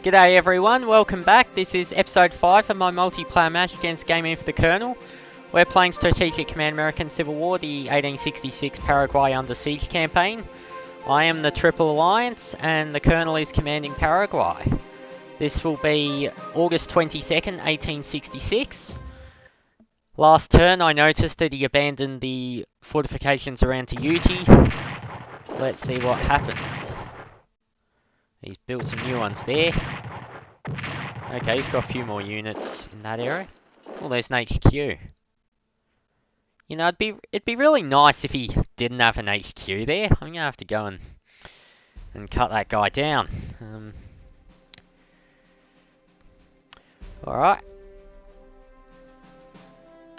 G'day everyone, welcome back. This is episode 5 of my multiplayer match against Gaming for the Colonel. We're playing Strategic Command American Civil War, the 1866 Paraguay Under Siege campaign. I am the Triple Alliance and the Colonel is commanding Paraguay. This will be August 22nd, 1866. Last turn I noticed that he abandoned the fortifications around Tahiti. Let's see what happens. He's built some new ones there. Okay, he's got a few more units in that area. Oh, there's an HQ. You know, it'd be really nice if he didn't have an HQ there. I'm gonna have to go and cut that guy down. Alright.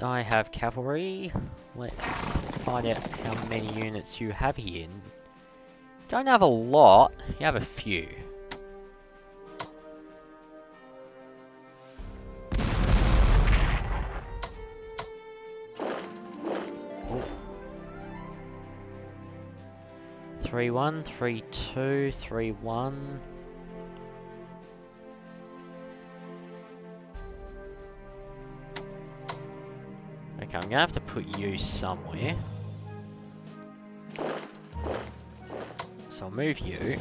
I have cavalry. Let's find out how many units you have here. Don't have a lot, you have a few. Oh. 3-1, 3-2, 3-1. Okay, I'm gonna have to put you somewhere. So I'll move you.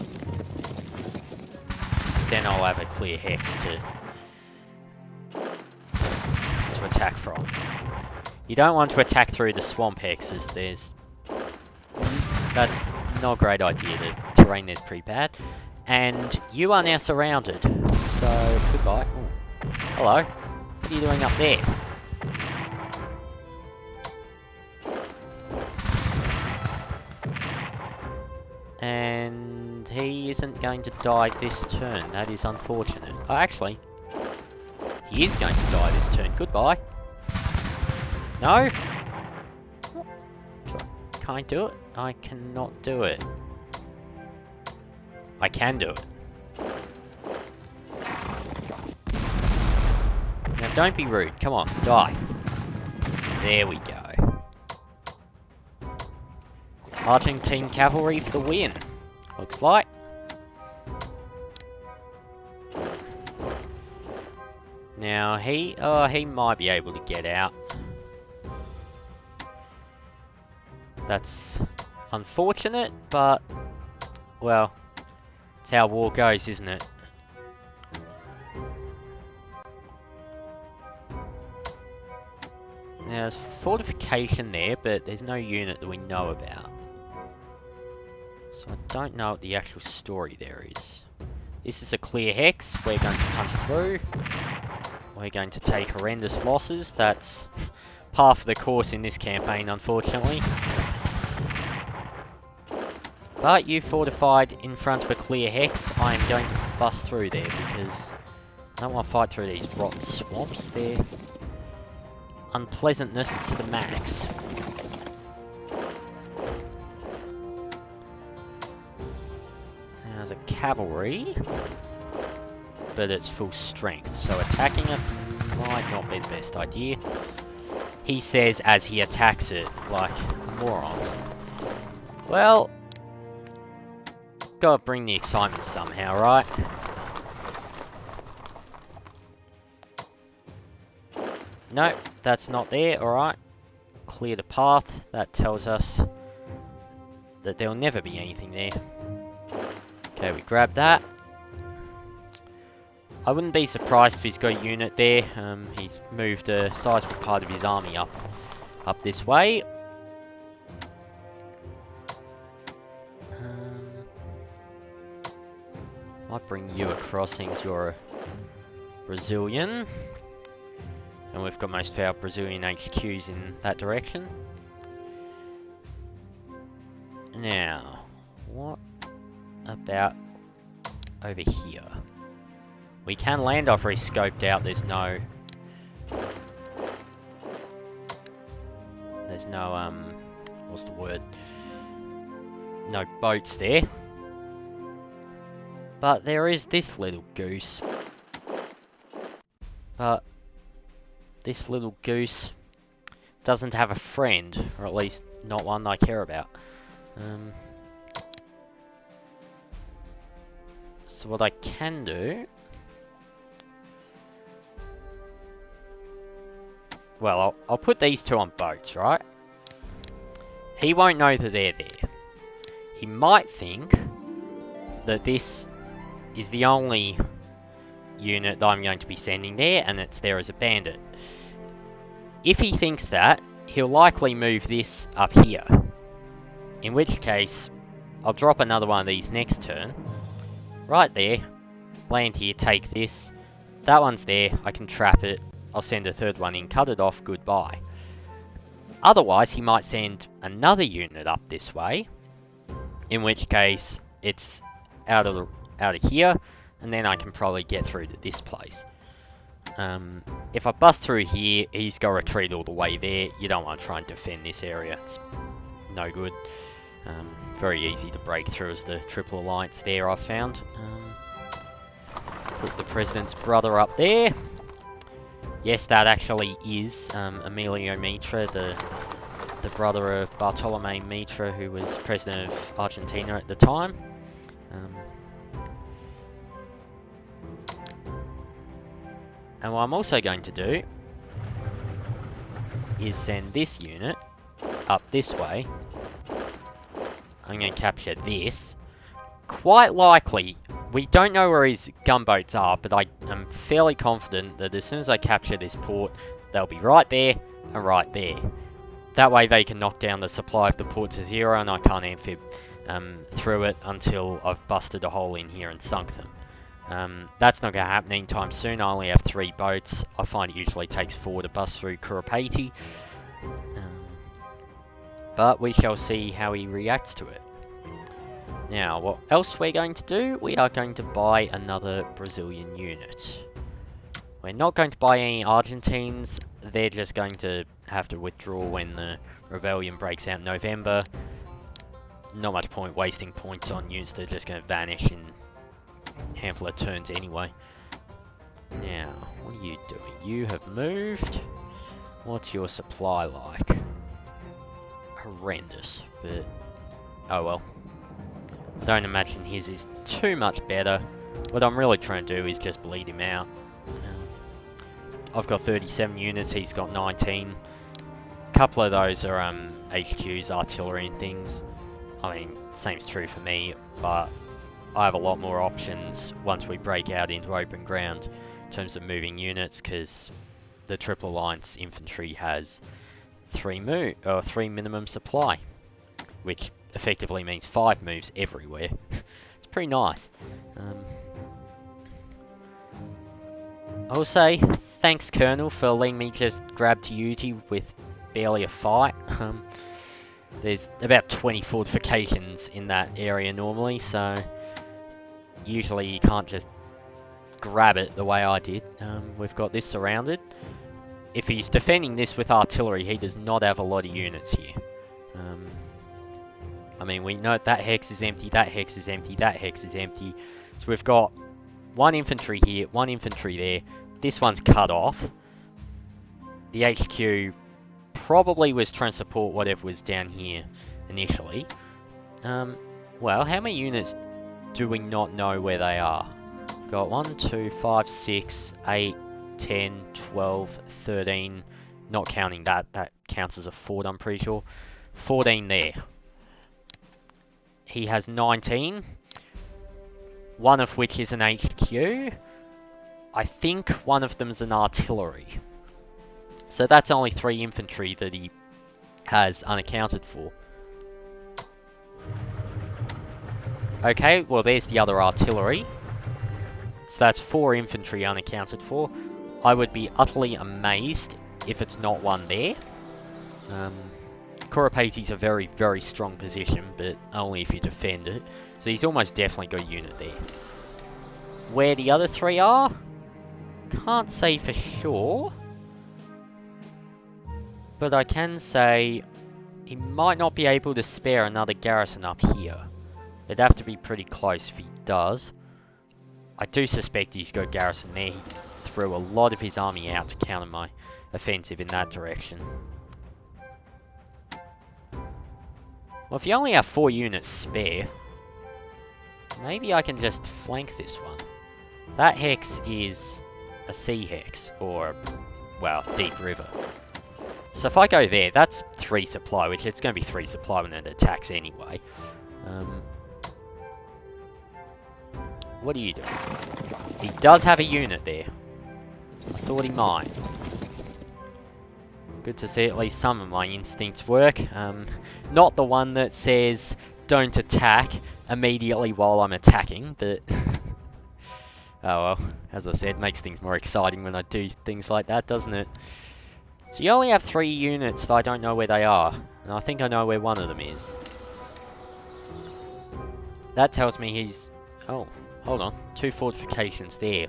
Then I'll have a clear hex to attack from. You don't want to attack through the swamp hexes. That's not a great idea. The terrain there's pretty bad. And you are now surrounded. So goodbye. Ooh. Hello. What are you doing up there? And he isn't going to die this turn. That is unfortunate. Oh, actually, he is going to die this turn. Goodbye. No? Can I do it? I cannot do it. I can do it. Now don't be rude. Come on, die. There we go. Argentine cavalry for the win, looks like. Now he might be able to get out. That's unfortunate, but well, it's how war goes, isn't it? Now there's fortification there, but there's no unit that we know about. So I don't know what the actual story there is. This is a clear hex. We're going to punch through. We're going to take horrendous losses. That's par for the course in this campaign, unfortunately. But you fortified in front of a clear hex. I am going to bust through there because I don't want to fight through these rotten swamps. They're unpleasantness to the max. There's a cavalry, but it's full strength, so attacking it might not be the best idea. He says as he attacks it, like a moron. Well, gotta bring the excitement somehow, right? No, that's not there, alright. Clear the path, that tells us that there'll never be anything there. Okay, we grab that. I wouldn't be surprised if he's got a unit there. He's moved a sizable part of his army up this way. Might bring you across since you're a Brazilian. And we've got most of our Brazilian HQs in that direction. Now, what about over here? We can land. I've re-scoped out. There's no what's the word? No boats there. But there is this little goose. But this little goose doesn't have a friend, or at least not one I care about. So what I can do well, I'll put these two on boats, right? He won't know that they're there. He might think that this is the only unit that I'm going to be sending there, and it's there as a bandit. If he thinks that, he'll likely move this up here. In which case, I'll drop another one of these next turn. Right there. Land here, take this. That one's there, I can trap it. I'll send a third one in, cut it off, goodbye. Otherwise, he might send another unit up this way. In which case, it's out of here, and then I can probably get through to this place. If I bust through here, he's got to retreat all the way there. You don't want to try and defend this area. It's no good. Very easy to break through as the Triple Alliance there, I've found. Put the President's brother up there. Yes, that actually is Emilio Mitra, the brother of Bartolome Mitra, who was President of Argentina at the time. And what I'm also going to do is send this unit up this way. I'm going to capture this. Quite likely, we don't know where his gunboats are, but I am fairly confident that as soon as I capture this port, they'll be right there and right there. That way they can knock down the supply of the port to zero, and I can't amphib through it until I've busted a hole in here and sunk them. That's not going to happen anytime soon. I only have 3 boats. I find it usually takes 4 to bust through Kurapati. But we shall see how he reacts to it. Now, what else we're going to do? We are going to buy another Brazilian unit. We're not going to buy any Argentines. They're just going to have to withdraw when the rebellion breaks out in November. Not much point wasting points on units. They're just going to vanish in a handful of turns anyway. Now, what are you doing? You have moved. What's your supply like? Horrendous, but oh well. I don't imagine his is too much better. What I'm really trying to do is just bleed him out. I've got 37 units, he's got 19. A couple of those are HQs, artillery and things. I mean, same's true for me, but I have a lot more options once we break out into open ground in terms of moving units, because the Triple Alliance infantry has 3 minimum supply, which effectively means 5 moves everywhere. It's pretty nice. I will say thanks, Colonel, for letting me just grab Tahuti with barely a fight. There's about 20 fortifications in that area normally, so usually you can't just grab it the way I did. We've got this surrounded. If he's defending this with artillery, he does not have a lot of units here. I mean, we know that hex is empty, that hex is empty, that hex is empty. So we've got 1 infantry here, 1 infantry there. This one's cut off. The HQ probably was trying to support whatever was down here initially. Well, how many units do we not know where they are? Got 1, 2, 5, 6, 8, 10, 12, 13, not counting that counts as a fort, I'm pretty sure. 14 there. He has 19, one of which is an HQ. I think one of them is an artillery. So that's only 3 infantry that he has unaccounted for. Okay, well there's the other artillery. So that's 4 infantry unaccounted for. I would be utterly amazed if it's not one there. Kurapati's a very, very strong position, but only if you defend it. So he's almost definitely got a unit there. Where the other 3 are? Can't say for sure. But I can say he might not be able to spare another garrison up here. It'd have to be pretty close if he does. I do suspect he's got a garrison there. He threw a lot of his army out to counter my offensive in that direction. Well, if you only have 4 units spare, maybe I can just flank this one. That hex is a sea hex, or, well, deep river. So if I go there, that's 3 supply, which it's going to be 3 supply when it attacks anyway. What are you doing? He does have a unit there. I thought he might. Good to see at least some of my instincts work. Not the one that says, don't attack immediately while I'm attacking, but... oh well, as I said, makes things more exciting when I do things like that, doesn't it? So you only have 3 units that I don't know where they are, and I think I know where one of them is. That tells me he's... oh, hold on. 2 fortifications there.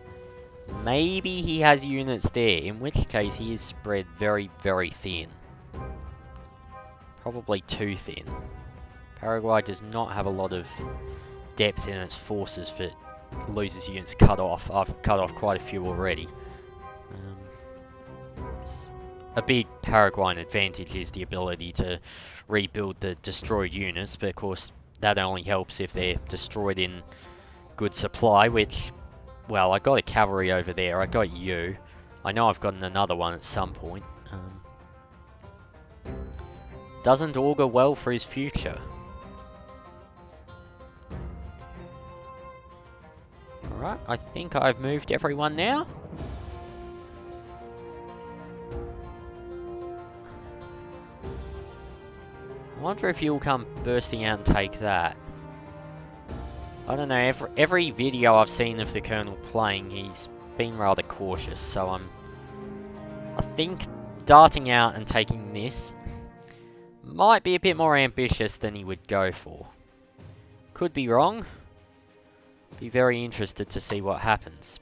Maybe he has units there, in which case he is spread very, very thin. Probably too thin. Paraguay does not have a lot of depth in its forces for loses units cut off. I've cut off quite a few already. A big Paraguayan advantage is the ability to rebuild the destroyed units, but of course that only helps if they're destroyed in good supply, which... well, I got a cavalry over there, I got you. I know I've gotten another one at some point. Doesn't augur well for his future. Alright, I think I've moved everyone now. I wonder if you'll come bursting out and take that. I don't know, every video I've seen of the Colonel playing, he's been rather cautious, so I think darting out and taking this might be a bit more ambitious than he would go for. Could be wrong. Be very interested to see what happens.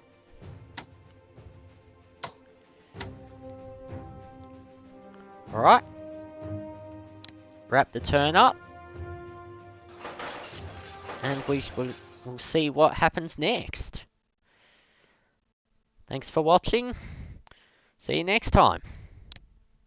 Alright. Wrap the turn up. And we'll see what happens next. Thanks for watching. See you next time.